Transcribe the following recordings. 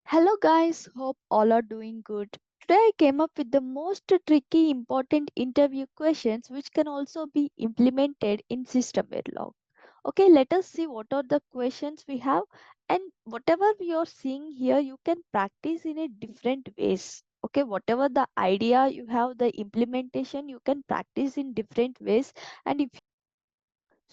Hello guys, hope all are doing good. Today I came up with the most tricky important interview questions which can also be implemented in Systemverilog. Okay, let us see what are the questions we have, and whatever we are seeing here you can practice in a different ways. Okay, whatever the idea you have, the implementation you can practice in different ways. And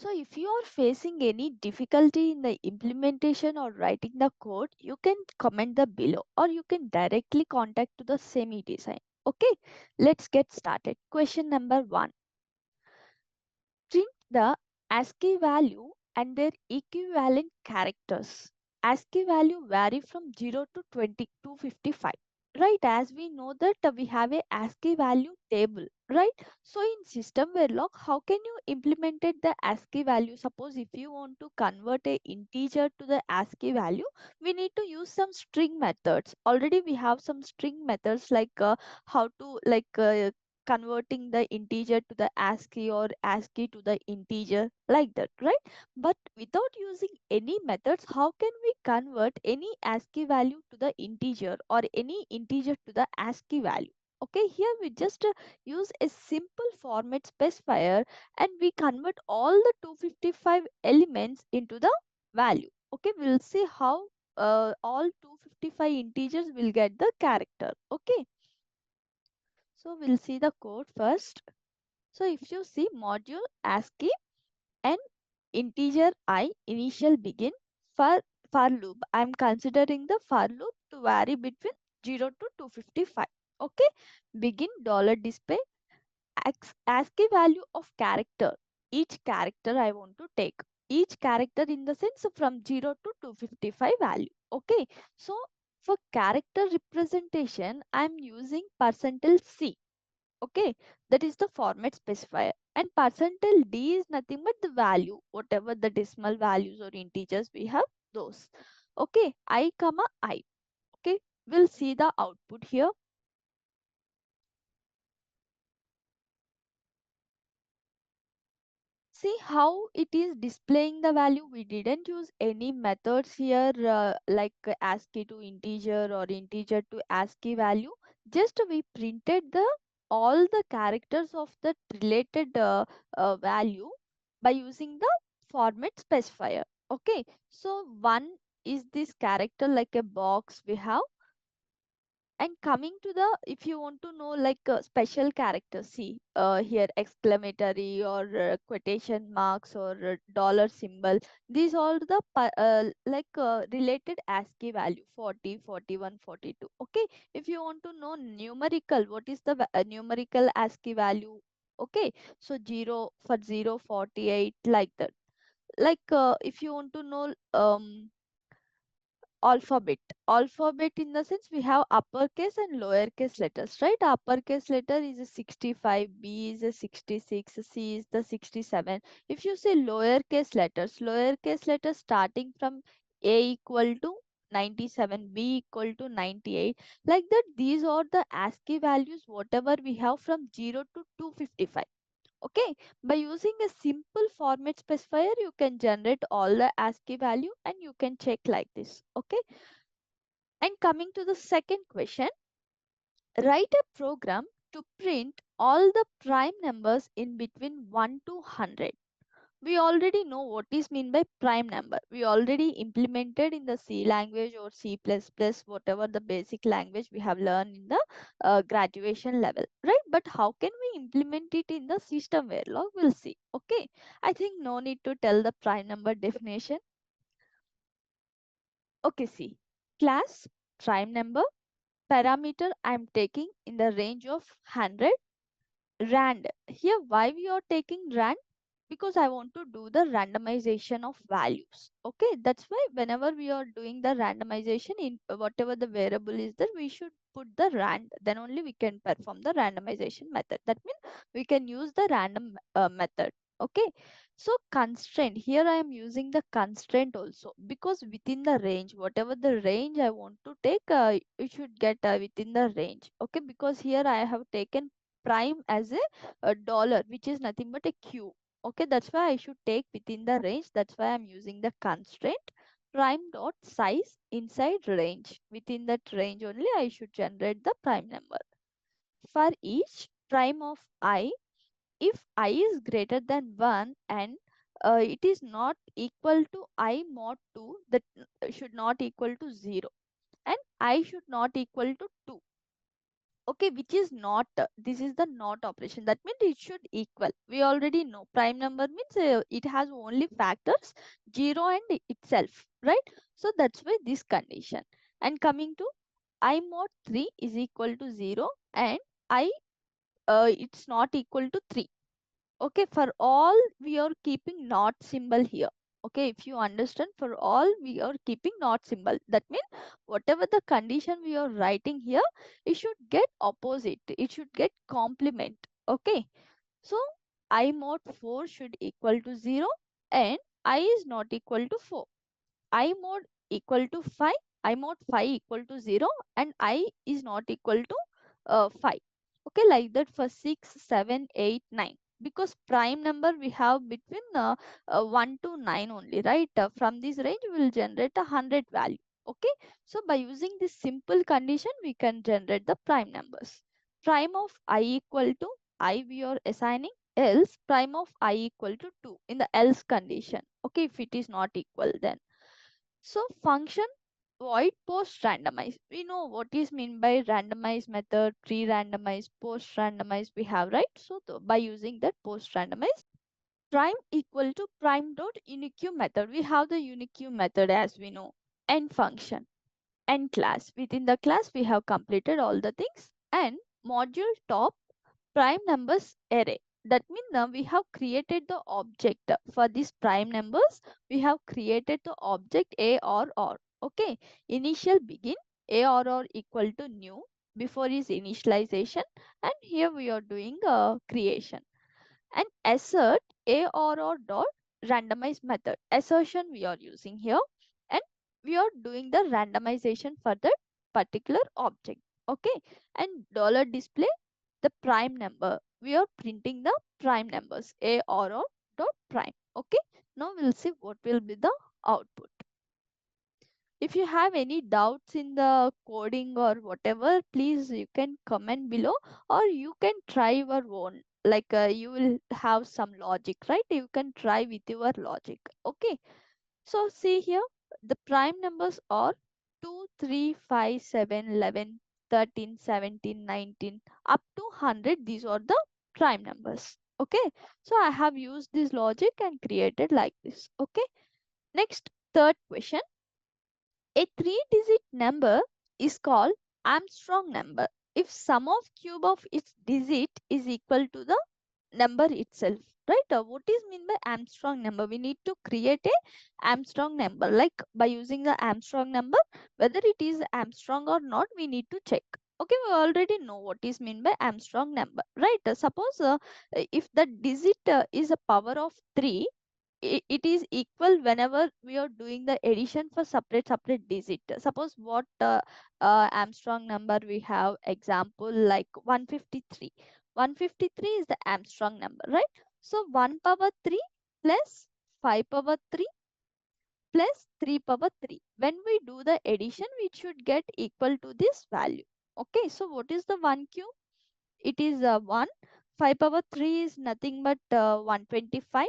if you are facing any difficulty in the implementation or writing the code, you can comment the below or you can directly contact to the semi design. Okay, let's get started. Question number 1. Print the ASCII value and their equivalent characters. ASCII value vary from 0 to 2255. Right, as we know that we have a ASCII value table, right? So in Systemverilog, how can you implement it the ASCII value? Suppose if you want to convert a integer to the ASCII value, we need to use some string methods. Already we have some string methods like how to converting the integer to the ASCII or ASCII to the integer, like that, right? But without using any methods, how can we convert any ASCII value to the integer or any integer to the ASCII value? Okay, here we just use a simple format specifier and we convert all the 255 elements into the value. Okay, we'll see how all 255 integers will get the character. Okay, so we'll see the code first. So if you see module ASCII and integer I initial begin for loop. I am considering the for loop to vary between 0 to 255. Okay. Begin dollar display ASCII value of character. Each character I want to take. Each character in the sense from 0 to 255 value. Okay. So for character representation, I am using percentile C. Okay, that is the format specifier, and percentile d is nothing but the value, whatever the decimal values or integers we have, those. Okay, I comma I. Okay, we'll see the output here. See how it is displaying the value. We didn't use any methods here like ASCII to integer or integer to ASCII value. Just we printed the all the characters of the related value by using the format specifier. Okay, so one is this character like a box we have, and coming to the, if you want to know like special characters, see here exclamatory or quotation marks or dollar symbol. These all the related ASCII value 40, 41, 42. Okay, if you want to know numerical, what is the numerical ASCII value? Okay, so 0 for 0, 48, like that. Like if you want to know alphabet in the sense we have uppercase and lowercase letters, right? Uppercase letter is a 65, B is a 66, C is the 67. If you say lowercase letters starting from A equal to 97, B equal to 98, like that, these are the ASCII values whatever we have from 0 to 255. Okay, by using a simple format specifier you can generate all the ASCII value and you can check like this. Okay, and coming to the second question, write a program to print all the prime numbers in between 1 to 100. We already know what is mean by prime number. We already implemented in the C language or C++, whatever the basic language we have learned in the graduation level, right? But how can we implement it in the system verilog? We'll see. Okay, I think no need to tell the prime number definition. Okay, see, class prime number parameter I am taking in the range of 100. Rand, here why we are taking rand? Because I want to do the randomization of values. Okay, that's why whenever we are doing the randomization in whatever the variable is there, we should put the rand, then only we can perform the randomization method. That means we can use the random method. Okay, so constraint, here I am using the constraint also, because within the range, whatever the range I want to take, you should get within the range. Okay, because here I have taken prime as a dollar, which is nothing but a q. Okay, that's why I should take within the range. That's why I'm using the constraint. prime dot size inside range. Within that range only I should generate the prime number. For each prime of I, if I is greater than 1 and it is not equal to I mod 2, that should not equal to 0, and I should not equal to 2. Okay, which is not, this is the not operation. That means it should equal. We already know prime number means it has only factors 0 and itself, right? So that's why this condition. And coming to I mod 3 is equal to 0 and I it's not equal to 3. Okay, for all we are keeping not symbol here. Okay, if you understand, for all we are keeping not symbol. That means whatever the condition we are writing here, it should get opposite. It should get complement. Okay, so I mod 4 should equal to 0 and I is not equal to 4. I mod equal to 5, I mod 5 equal to 0 and I is not equal to 5. Okay, like that for 6, 7, 8, 9. Because prime number we have between 1 to 9 only, right? From this range we will generate a 100 value. Okay, so by using this simple condition we can generate the prime numbers. Prime of I equal to I we are assigning, else prime of I equal to 2 in the else condition. Okay, if it is not equal then. So function void post randomize. We know what is mean by randomize method, pre-randomize, post-randomize we have, right? So by using that post-randomize, prime equal to prime dot unique method. We have the unique method as we know. End function, end class. Within the class we have completed all the things. And module top prime numbers array. That means now we have created the object for these prime numbers. We have created the object a or. Okay, initial begin a or equal to new, before is initialization, and here we are doing creation. And assert a or dot randomize method assertion we are using here, and we are doing the randomization for that particular object. Okay, and dollar display the prime number. We are printing the prime numbers a or dot prime. Okay, now we'll see what will be the output. If you have any doubts in the coding or whatever, please you can comment below, or you can try your own. Like you will have some logic, right? You can try with your logic. Okay, so see here, the prime numbers are 2, 3, 5, 7, 11, 13, 17, 19, up to 100. These are the prime numbers. Okay, so I have used this logic and created like this. Okay, next, third question. A three-digit number is called Armstrong number if sum of cube of its digit is equal to the number itself, right? What is mean by Armstrong number? We need to create a Armstrong number, like by using the Armstrong number, whether it is Armstrong or not, we need to check. Okay, we already know what is mean by Armstrong number, right? Suppose if the digit is a power of 3, it is equal whenever we are doing the addition for separate digit. Suppose what Armstrong number we have, example like 153. 153 is the Armstrong number, right? So 1 power 3 plus 5 power 3 plus 3 power 3. When we do the addition, we should get equal to this value. Okay, so what is the 1 cube? It is 1. 5 power 3 is nothing but 125.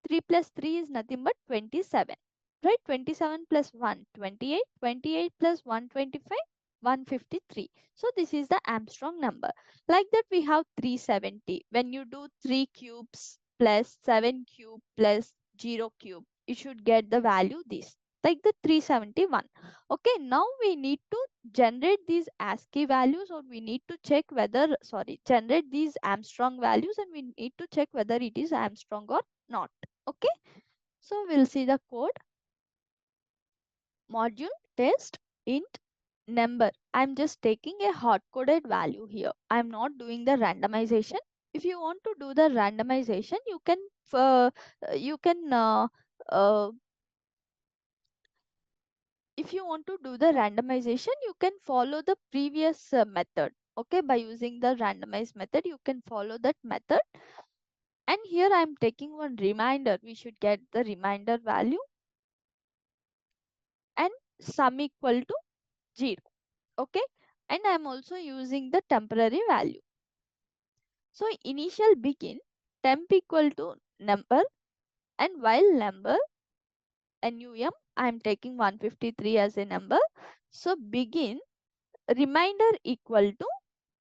3 plus 3 is nothing but 27, right? 27 plus 1 28, 28 plus 125 153. So this is the Armstrong number. Like that we have 370. When you do 3 cubes plus 7 cube plus 0 cube, you should get the value this, like the 371. Okay, now we need to generate these ASCII values, or we need to check whether, sorry, generate these Armstrong values, and we need to check whether it is Armstrong or not. Okay, so we'll see the code. Module test int number. I'm just taking a hard coded value here. I'm not doing the randomization. If you want to do the randomization, uh, you can uh, if you want to do the randomization, you can follow the previous method. Okay, by using the randomize method, you can follow that method. And here I'm taking one reminder. We should get the reminder value. sum equal to 0. Okay, and I am also using the temporary value. So initial begin temp equal to number, and while number num I am taking 153 as a number. So begin reminder equal to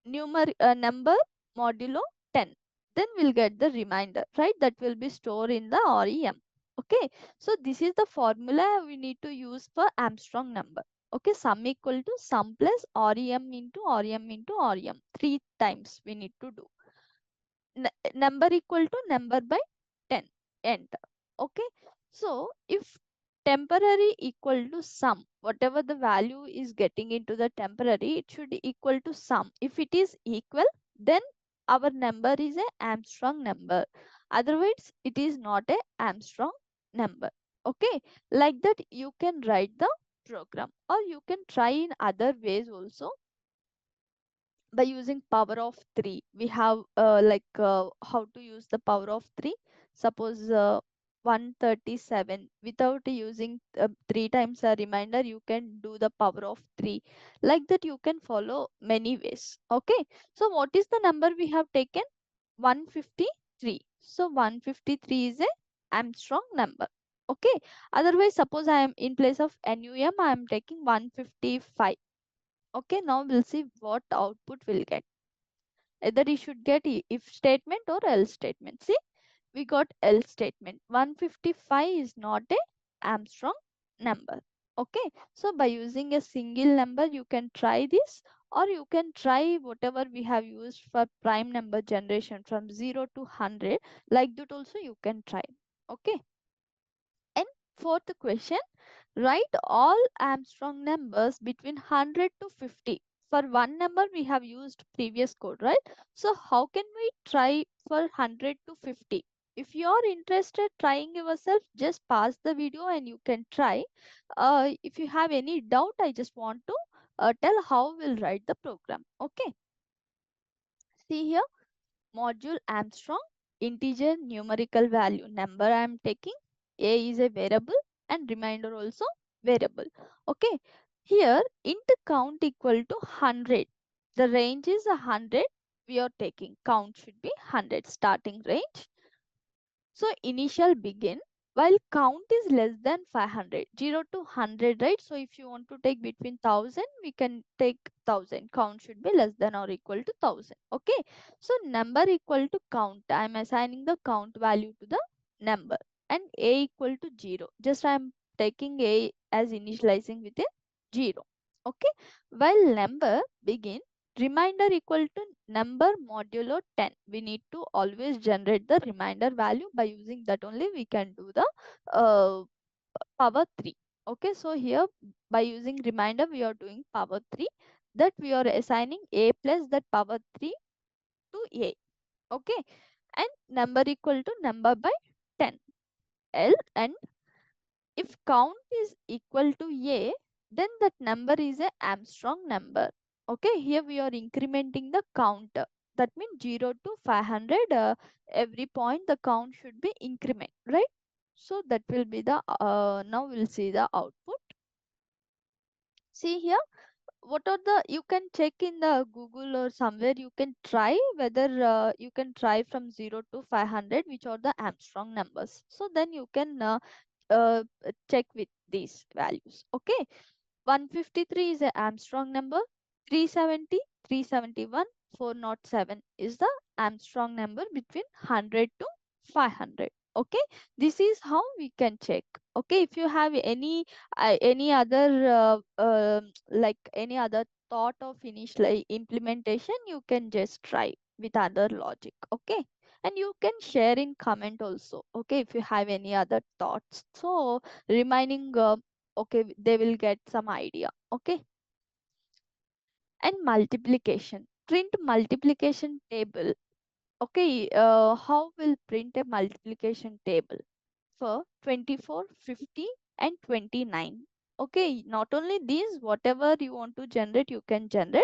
number modulo 10. Then we'll get the reminder, right? That will be stored in the REM. Okay, so this is the formula we need to use for Armstrong number. Okay, sum equal to sum plus REM into REM into REM. 3 times we need to do. Number equal to number by 10. Enter. Okay, so if temporary equal to sum, whatever the value is getting into the temporary, it should equal to sum. If it is equal, then our number is a Armstrong number. Otherwise it is not a Armstrong number. Okay, like that you can write the program, or you can try in other ways also by using power of 3. We have how to use the power of 3. Suppose 137, without using 3 times a reminder, you can do the power of 3. Like that you can follow many ways. Okay, so what is the number we have taken? 153. So 153 is a Armstrong number. Okay, otherwise suppose I am in place of num, I am taking 155. Okay, now we'll see what output we'll get. Either you should get if statement or else statement. See, we got else statement. 155 is not a Armstrong number. Okay, so by using a single number, you can try this, or you can try whatever we have used for prime number generation from 0 to 100. Like that also you can try. Okay, and fourth question, write all Armstrong numbers between 100 to 50. For one number, we have used previous code, right? So how can we try for 100 to 50? If you are interested trying yourself, just pause the video and you can try. If you have any doubt, I just want to tell how we'll write the program. Okay. See here, module Armstrong, integer numerical value number I am taking. A is a variable and remainder also variable. Okay, here int count equal to 100. The range is 100. We are taking count should be 100 starting range. So initial begin while count is less than 500, 0 to 100, right? So if you want to take between 1000, we can take 1000. Count should be less than or equal to 1000. Okay. So number equal to count. I am assigning the count value to the number, and a equal to 0. Just I am taking a as initializing with a 0. Okay. While number begin, reminder equal to number modulo 10. We need to always generate the reminder value. By using that only we can do the uh, power 3. Okay, so here by using reminder we are doing power 3, that we are assigning a plus that power 3 to a. Okay, and number equal to number by 10. L, and if count is equal to a, then that number is a Armstrong number. Okay, here we are incrementing the counter. That means 0 to 500. Every point the count should be increment, right? So that will be the, now we'll see the output. See here, what are the, you can check in the Google or somewhere, you can try whether you can try from 0 to 500, which are the Armstrong numbers. So then you can check with these values. Okay, 153 is a Armstrong number, 370, 371, 407 is the Armstrong number between 100 to 500. Okay, this is how we can check. Okay, if you have any other like any other thought of initial implementation, you can just try with other logic. Okay, and you can share in comment also. Okay, if you have any other thoughts, so reminding okay, they will get some idea. Okay, and multiplication, print multiplication table. Okay, how will print a multiplication table for 24, 50 and 29? Okay, not only these, whatever you want to generate you can generate.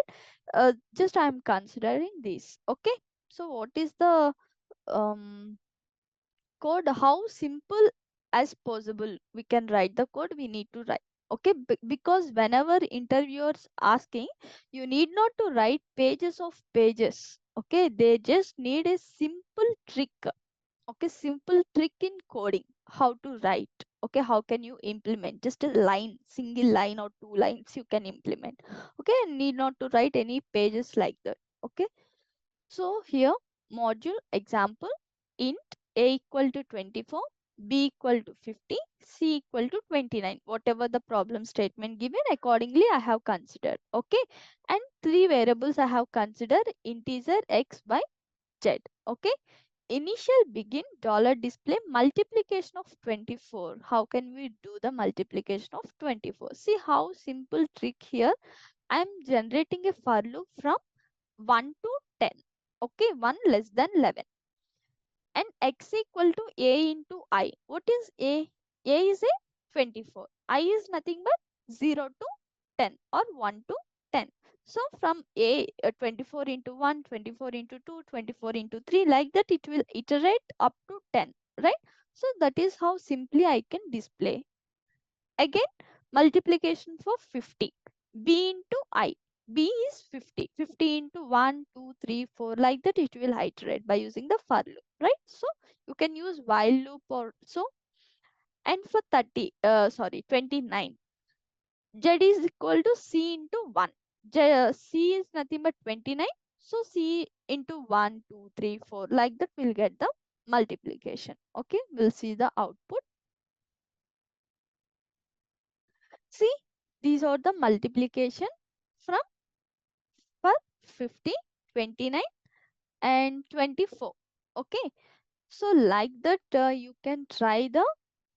Just I am considering this. Okay, so what is the um code? How simple as possible we can write the code, we need to write. Okay, because whenever interviewers asking, you need not to write pages of pages. Okay, they just need a simple trick. Okay, simple trick in coding, how to write. Okay, how can you implement just a line, single line or two lines you can implement. Okay, and need not to write any pages like that. Okay, so here module example, int a equal to 24, b equal to 50, c equal to 29. Whatever the problem statement given, accordingly I have considered. Okay, and three variables I have considered: integer x, y, z. Okay, initial begin dollar display multiplication of 24. How can we do the multiplication of 24? See how simple trick here. I am generating a for loop from 1 to 10. Okay, 1 less than 11, and x equal to a into I. What is a? A is a 24, I is nothing but 0 to 10 or 1 to 10. So from a 24 into 1, 24 into 2, 24 into 3, like that it will iterate up to 10, right? So that is how simply I can display. Again, multiplication for 50. B into I. B is 50. 50 into 1, 2, 3, 4. Like that it will iterate by using the for loop. Right? So you can use while loop or so. And for 29. Z is equal to C into 1. C is nothing but 29. So C into 1, 2, 3, 4. Like that we'll get the multiplication. Okay. We'll see the output. See, these are the multiplication from for 50, 29 and 24. Okay, so like that you can try the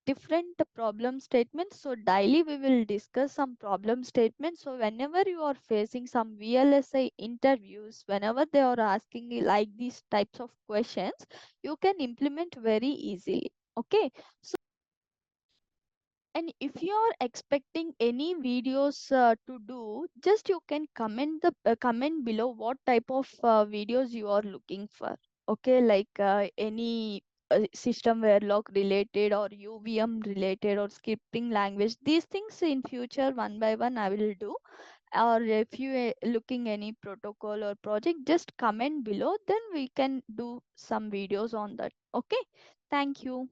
different problem statements. So daily we will discuss some problem statements. So whenever you are facing some VLSI interviews, whenever they are asking you like these types of questions, you can implement very easily. Okay, and if you are expecting any videos to do, just you can comment below what type of videos you are looking for. Okay, like any system verilog related or UVM related or scripting language. These things in future one by one I will do. Or if you looking any protocol or project, just comment below. Then we can do some videos on that. Okay, thank you.